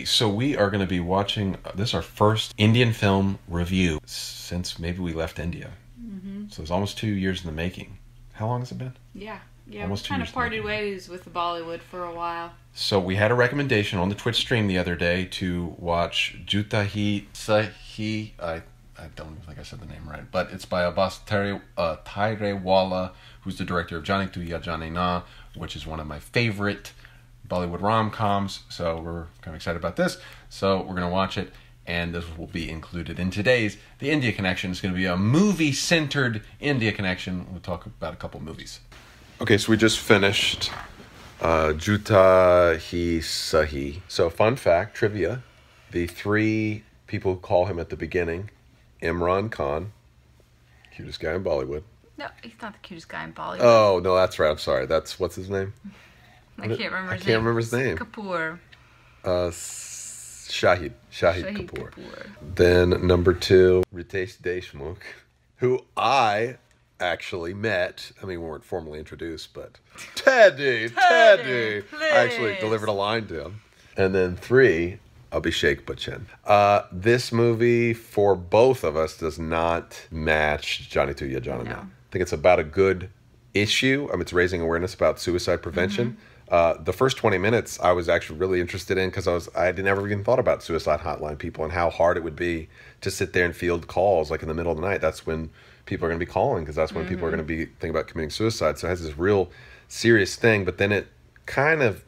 So we are going to be watching, this is our first Indian film review since maybe we left India. So it's almost 2 years in the making. How long has it been? Yeah, Almost we 2 kind years of in the parted making. ways with the Bollywood for a while. So we had a recommendation on the Twitch stream the other day to watch Juta Hi Sahi. I don't think I said the name right, but it's by Abbas Tairewala, who's the director of Jani Tu Ya Jani Na, which is one of my favorite Bollywood rom-coms. So we're kind of excited about this. So we're going to watch it, and this will be included in today's The India Connection. It's going to be a movie-centered India Connection. We'll talk about a couple movies. Okay, so we just finished Juta Hi Sahi. So fun fact, trivia, the three people who call him at the beginning, Imran Khan, cutest guy in Bollywood. No, he's not the cutest guy in Bollywood. Oh, no, that's right. I'm sorry. What's his name? I can't remember his name. Kapoor. Shahid Shahid Kapoor. Kapoor. Then number 2, Ritesh Deshmukh, who I actually met. I mean, we weren't formally introduced, but Teddy, I actually delivered a line to him. And then 3, Abhishek Bachchan. This movie, for both of us, does not match Jani Tu Ya Jani Na. No. I think it's about a good issue. It's raising awareness about suicide prevention. The first 20 minutes I was actually really interested in because I had never even thought about suicide hotline people and how hard it would be to sit there and field calls like in the middle of the night. That's when people are going to be calling, because that's when people are going to be thinking about committing suicide. So it has this real serious thing, but then it kind of,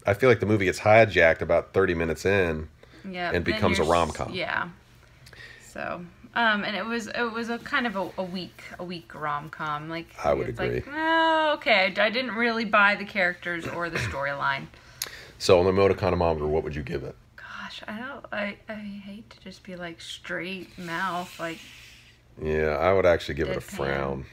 I feel like the movie gets hijacked about 30 minutes in and becomes a rom-com. Yeah. So, and it was a kind of a weak rom-com. Like, I would agree. Like, oh, okay, I didn't really buy the characters or the storyline. So on the emoticon-ometer, what would you give it? Gosh, I hate to just be like straight mouth, like. Yeah, I would actually give it a Deadpan.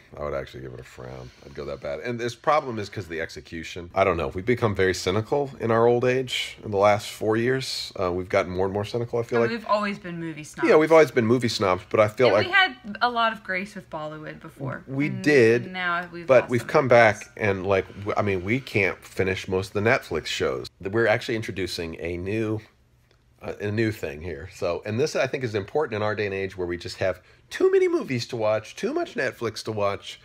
frown. I'd go that bad. And this problem is because of the execution. I don't know. We've become very cynical in our old age in the last 4 years. We've gotten more and more cynical, I feel like. We've always been movie snobs. Yeah, we've always been movie snobs, but I feel like... we had a lot of grace with Bollywood before. We did, And now we've but lost we've some come grace. back and, like, I mean, we can't finish most of the Netflix shows. We're actually introducing a new thing here. So, and this I think is important in our day and age where we just have too many movies to watch, too much Netflix to watch.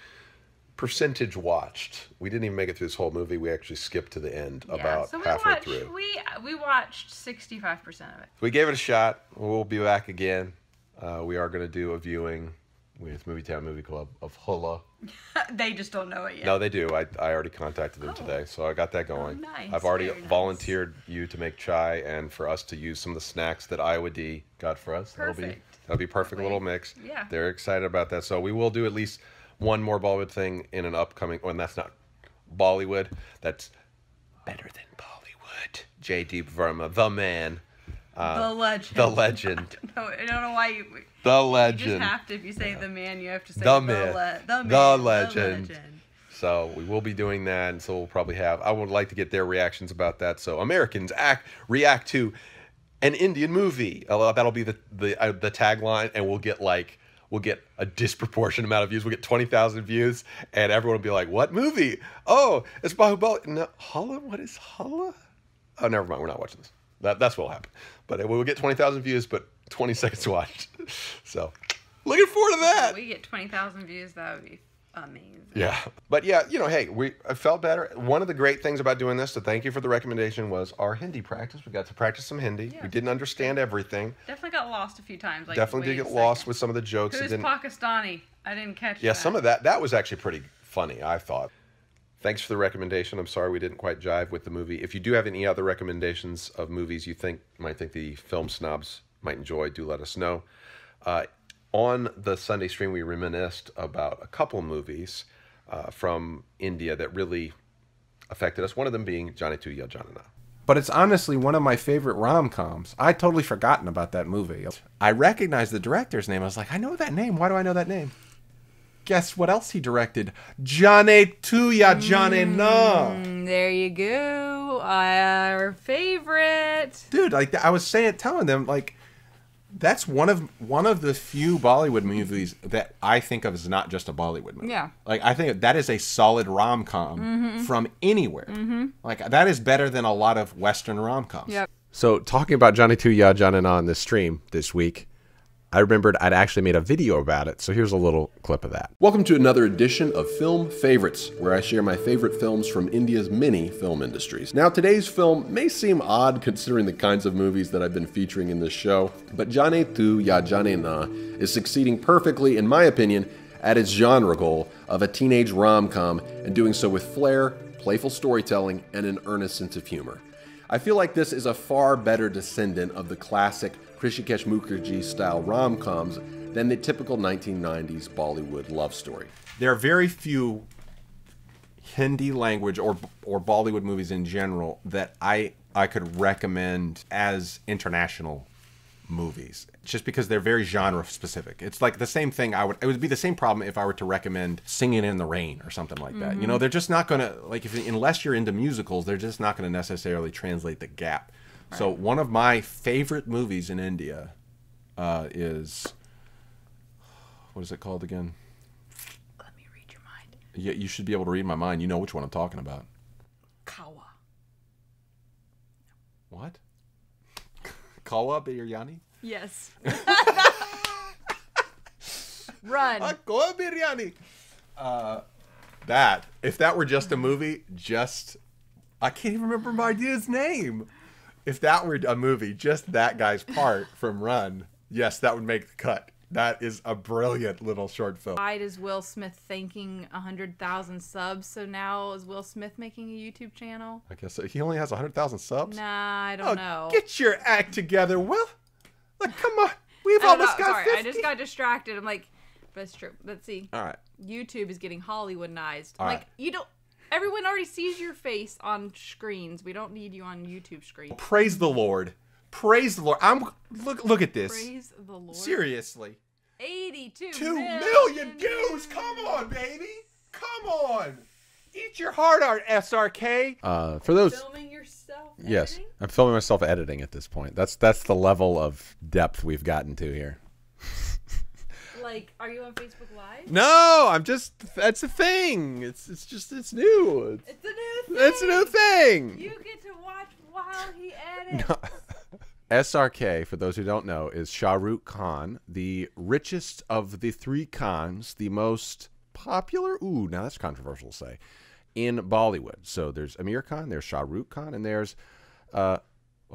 Percentage watched. We didn't even make it through this whole movie. We actually skipped to the end about halfway through. We watched 65% of it. We gave it a shot. We'll be back again. We are going to do a viewing with Movie Town Movie Club of Hulla. They just don't know it yet. No, they do. I already contacted them today, so I got that going. Oh, nice. I've already Very nice. volunteered you to make chai and for us to use some of the snacks that Iowa D got for us. Perfect. That'll be perfect little mix. Yeah. They're excited about that. So we will do at least one more Bollywood thing in an upcoming, and that's not Bollywood. That's better than Bollywood. J.D. Verma, the man. The legend. The legend. I don't know why you... The legend. You just have to, if you say the man, you have to say The the myth. man, The legend. So we will be doing that, and so we'll probably have... I would like to get their reactions about that. So Americans react to an Indian movie. That'll be the tagline, and we'll get a disproportionate amount of views. We'll get 20,000 views, and everyone will be like, "What movie? Oh, it's Bahubali." No, Hulla? What is Hulla? Oh, never mind. We're not watching this. That's what'll happen. But we'll get 20,000 views, but 20 seconds watched. So, looking forward to that. If we get 20,000 views, that would be amazing. Yeah. But yeah, hey, I felt better. One of the great things about doing this, so thank you for the recommendation, was our Hindi practice. We got to practice some Hindi. Yeah. We didn't understand everything. Definitely got lost a few times. Like, Definitely did get lost with some of the jokes. Who's Pakistani? I didn't catch that. Yeah, some of that was actually pretty funny, I thought. Thanks for the recommendation. I'm sorry we didn't quite jive with the movie. If you do have any other recommendations of movies you might think the film snobs might enjoy, do let us know. On the Sunday stream, we reminisced about a couple movies from India that really affected us. One of them being Jani Tu Ya Jani Na. But it's honestly one of my favorite rom-coms. I'd totally forgotten about that movie. I recognized the director's name. I was like, I know that name. Why do I know that name? Guess what else he directed? Jani Tu Ya Jani Na. There you go. Our favorite. Dude, like I was telling them, like, that's one of the few Bollywood movies that I think of as not just a Bollywood movie. Yeah. Like, I think that is a solid rom-com from anywhere. Like, that is better than a lot of Western rom-coms. Yep. So talking about Johnny 2 Ya Johnny Na on this stream this week, I remembered I'd actually made a video about it, so here's a little clip of that. Welcome to another edition of Film Favorites, where I share my favorite films from India's many film industries. Now, today's film may seem odd considering the kinds of movies that I've been featuring in this show, but Jaane Tu Ya Jaane Na is succeeding perfectly, in my opinion, at its genre goal of a teenage rom-com, and doing so with flair, playful storytelling, and an earnest sense of humor. I feel like this is a far better descendant of the classic Hrishikesh Mukherjee-style rom-coms than the typical 1990s Bollywood love story. There are very few Hindi language or Bollywood movies in general that I could recommend as international movies, just because they're very genre specific. It's like the same thing it would be the same problem if I were to recommend Singing in the Rain or something like that. You know, they're just not gonna, like, unless you're into musicals, they're just not gonna necessarily translate the gap. Right. So one of my favorite movies in India is, what is it called again? Let me read your mind. Yeah, you should be able to read my mind. You know which one I'm talking about. Kawa. What? Kawa biryani? Yes. Run. Kawa biryani. If that were just a movie, I can't even remember my dude's name. If that were a movie, just that guy's part from Run, yes, that would make the cut. That is a brilliant little short film. Why is Will Smith thanking 100,000 subs? So now is Will Smith making a YouTube channel? I guess so. He only has 100,000 subs? Nah, I don't know. Get your act together, Will. Like, come on. We've almost got 50. I just got distracted. I'm like, but it's true. Let's see. All right. YouTube is getting Hollywoodized. All right. You don't. Everyone already sees your face on screens. We don't need you on YouTube screens. Praise the Lord. Praise the Lord. Look at this. Praise the Lord. Seriously. 82 2 million views. Come on, baby. Come on. Eat your heart out, SRK. For those filming yourself. Yes. Editing? I'm filming myself editing at this point. That's the level of depth we've gotten to here. Like, are you on Facebook Live? No, that's a thing. It's new. It's a new thing. It's a new thing. You get to watch while he edits. No. SRK, for those who don't know, is Shah Rukh Khan, the richest of the 3 Khans, the most popular, now that's controversial to say, in Bollywood. So there's Amir Khan, there's Shah Rukh Khan, and there's, oh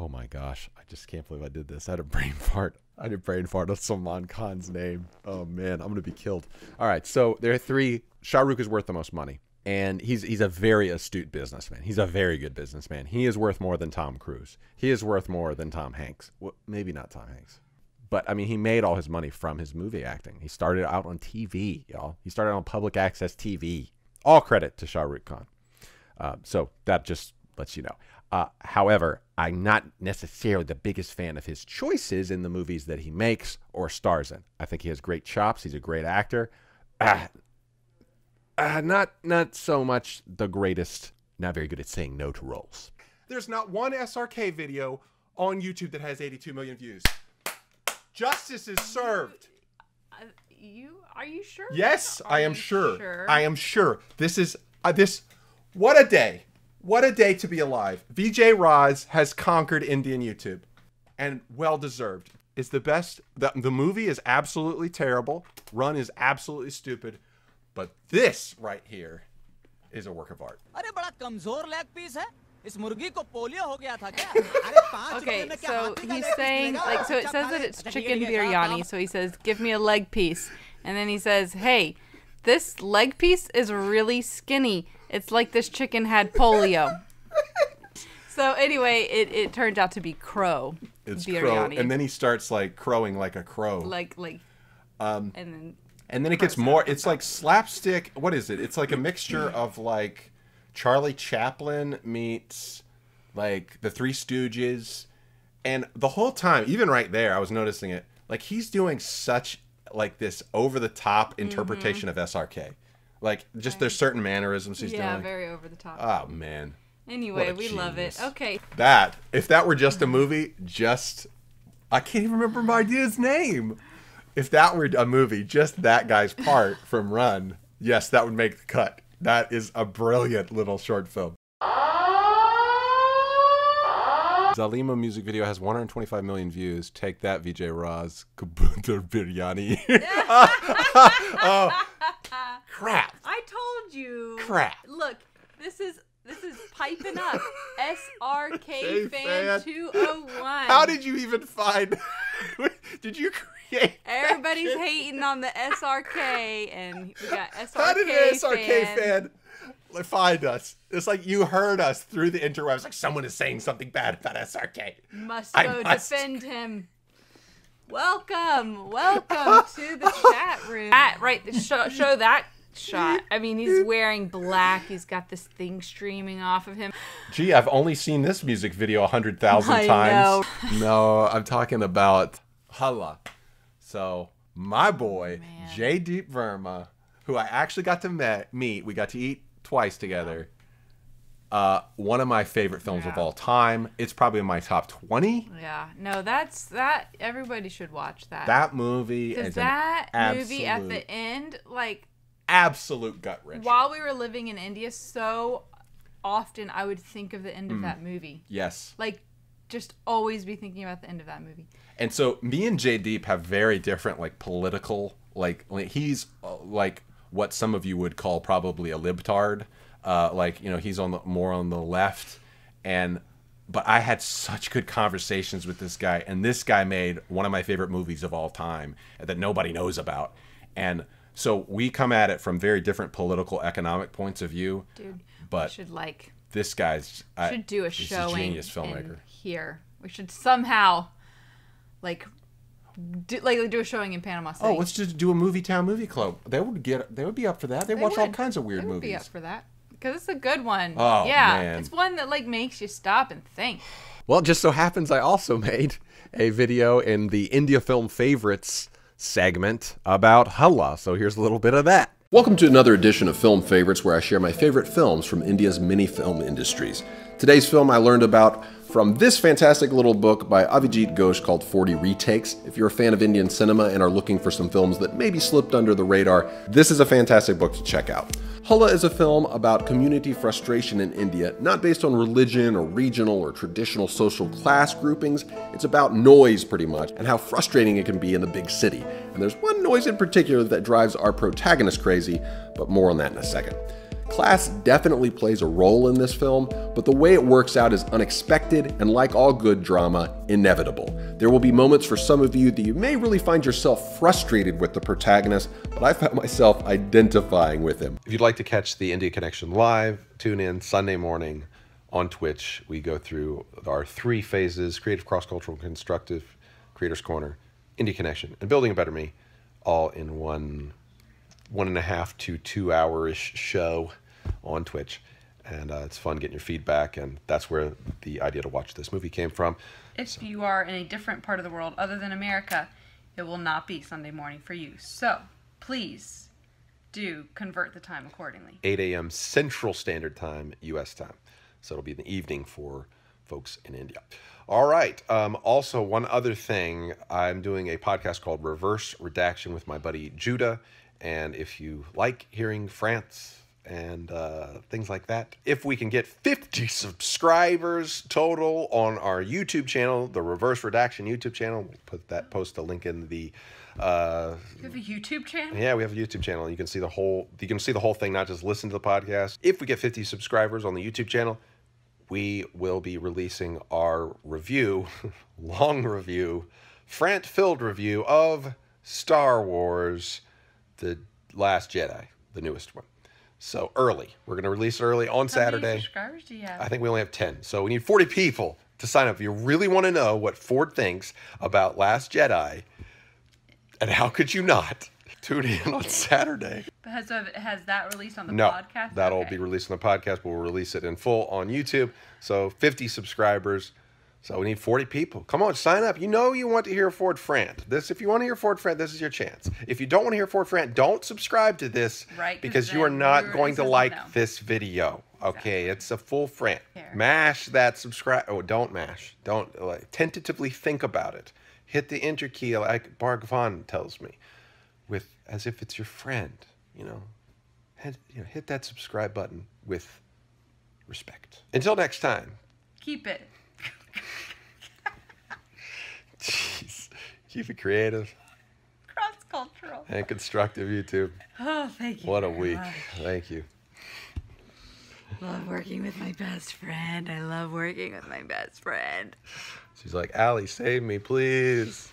my gosh, I just can't believe I did this. I had a brain fart. of Salman Khan's name. Oh man, I'm going to be killed. All right, so there are 3. Shah Rukh is worth the most money. And he's a very astute businessman. He's a very good businessman. He is worth more than Tom Cruise. He is worth more than Tom Hanks. Well, maybe not Tom Hanks. But, I mean, he made all his money from his movie acting. He started out on TV, y'all. He started on public access TV. All credit to Shah Rukh Khan. So that just lets you know. However, I'm not necessarily the biggest fan of his choices in the movies that he makes or stars in. I think he has great chops. He's a great actor. Not so much the greatest. Not very good at saying no to roles. There's not one SRK video on YouTube that has 82 million views. Justice is served. Are you sure? Yes, I am sure. I am sure. This is what a day. What a day to be alive. Vijay Raaz has conquered Indian YouTube, and well deserved. It's the best. The movie is absolutely terrible. Run is absolutely stupid. But this right here is a work of art. Okay, so he's saying, like, so it says that it's chicken biryani, so he says, give me a leg piece. And then he says, hey, this leg piece is really skinny. It's like this chicken had polio. So anyway, it turned out to be crow biryani. Crow, and then he starts like crowing like a crow. And then it gets more, it's like slapstick. What is it? It's like a mixture of like Charlie Chaplin meets like the Three Stooges. And the whole time, even right there, I was noticing it. Like he's doing such like this over the top interpretation of SRK. Like just there's certain mannerisms he's doing. Yeah, very over the top. Oh man. Anyway, we love it. Okay. If that were just a movie, I can't even remember my dude's name. If that were a movie, just that guy's part from Run, yes, that would make the cut. That is a brilliant little short film. Zalima music video has 125 million views. Take that, Vijay Raaz. Kabuntar biryani. Oh, crap. I told you. Crap. Look, this is piping up. SRK fan 201. How did you even find? Did you create? Everybody's hating on the SRK, and we got SRK. How did an SRK fan find us? It's like you heard us through the interwebs. Like someone is saying something bad about SRK. Must defend him. Welcome to the chat room. Show that shot. I mean, he's wearing black. He's got this thing streaming off of him. Gee, I've only seen this music video 100,000 times. No, I'm talking about Hala. So my boy, Jaydeep Verma, who I actually got to meet. We got to eat twice together. One of my favorite films of all time. It's probably in my top 20. Yeah. No, everybody should watch that. That movie is that movie at the end, like, absolute gut wrench. While we were living in India, so often I would think of the end of that movie. Yes. Like, just always be thinking about the end of that movie. And so me and Jaydeep have very different, like, political, like he's like what some of you would call probably a libtard. Like, you know, he's more on the left, but I had such good conversations with this guy, and this guy made one of my favorite movies of all time that nobody knows about. And so we come at it from very different political, economic points of view. Dude, but we should this guy's should do a showing a genius filmmaker. Here. We should somehow do a showing in Panama City. Oh, let's just do a Movie Town Movie Club. They would be up for that. They watch all kinds of weird movies. They would be up for that. Because it's a good one. Oh, yeah, man. It's one that makes you stop and think. Well, it just so happens I also made a video in the India Film Favorites segment about Hala. So here's a little bit of that. Welcome to another edition of Film Favorites, where I share my favorite films from India's many film industries. Today's film I learned about from this fantastic little book by Avijit Ghosh called 40 Retakes. If you're a fan of Indian cinema and are looking for some films that maybe slipped under the radar, this is a fantastic book to check out. Hala is a film about community frustration in India, not based on religion or regional or traditional social class groupings. It's about noise, pretty much, and how frustrating it can be in the big city. And there's one noise in particular that drives our protagonist crazy, but more on that in a second. Class definitely plays a role in this film, but the way it works out is unexpected and, like all good drama, inevitable. There will be moments for some of you that you may really find yourself frustrated with the protagonist, but I found myself identifying with him. If you'd like to catch the India Connection live, tune in Sunday morning on Twitch. We go through our 3 phases: creative, cross-cultural, constructive, Creators Corner, India Connection, and Building a Better Me, all in one 1.5 to 2 hour-ish show on Twitch. And it's fun getting your feedback, and that's where the idea to watch this movie came from. If you are in a different part of the world other than America, it will not be Sunday morning for you. So please do convert the time accordingly. 8 a.m. Central Standard Time, U.S. time. So it'll be in the evening for folks in India. All right. Also, one other thing. I'm doing a podcast called Reverse Redaction with my buddy Judah. And if you like hearing France and things like that, if we can get 50 subscribers total on our YouTube channel, the Reverse Redaction YouTube channel, we'll post a link in the. You have a YouTube channel? Yeah, we have a YouTube channel. You can see the whole. You can see the whole thing, not just listen to the podcast. If we get 50 subscribers on the YouTube channel, we will be releasing our review, long review, Frant-filled review of Star Wars: The Last Jedi, the newest one. So early. We're going to release it early on Saturday. How many subscribers do you have? I think we only have 10. So we need 40 people to sign up. If you really want to know what Ford thinks about Last Jedi, and how could you not, tune in on Saturday. Has that released on the No, podcast? that'll be released on the podcast, but we'll release it in full on YouTube. So 50 subscribers. So we need 40 people. Come on, sign up. You know you want to hear Ford Frant. If you want to hear Ford Frant, this is your chance. If you don't want to hear Ford Frant, don't subscribe to this, right, because you are not going to like this video. Okay, it's a full Frant. Mash that subscribe. Oh, don't mash. Don't tentatively think about it. Hit the enter key like Bhagavan tells me, as if it's your friend. Hit that subscribe button with respect. Until next time. Keep it Jeez. Keep it creative. Cross-cultural. And constructive, YouTube. Oh, thank you. What a week. Thank you. Love working with my best friend. I love working with my best friend. She's like, Allie, save me, please.